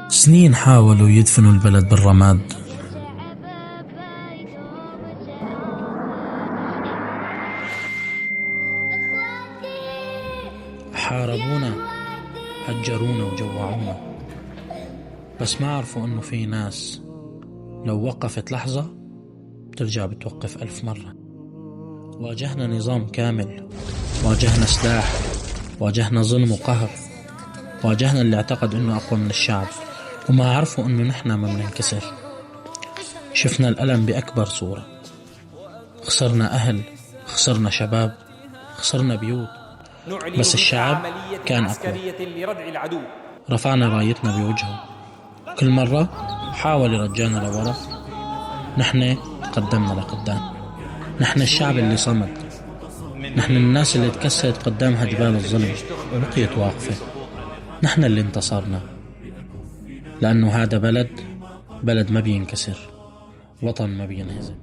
سنين حاولوا يدفنوا البلد بالرماد، حاربونا، هجرونا وجوعونا، بس ما عرفوا انه في ناس لو وقفت لحظة بترجع بتوقف 1000 مرة. واجهنا نظام كامل، واجهنا سلاح، واجهنا ظلم وقهر، واجهنا اللي اعتقد انه اقوى من الشعب، وما عرفوا انه نحن ما بننكسر. شفنا الألم بأكبر صورة، خسرنا أهل، خسرنا شباب، خسرنا بيوت، بس الشعب كان أقوى. رفعنا رايتنا بوجهه، كل مرة حاول يرجعنا لورا، نحن تقدمنا لقدام. نحن الشعب اللي صمد، نحن الناس اللي تكسرت قدامها جبال الظلم وبقيت واقفة. نحن اللي انتصرنا، لأنه هذا بلد ما بينكسر، وطن ما بينهزم.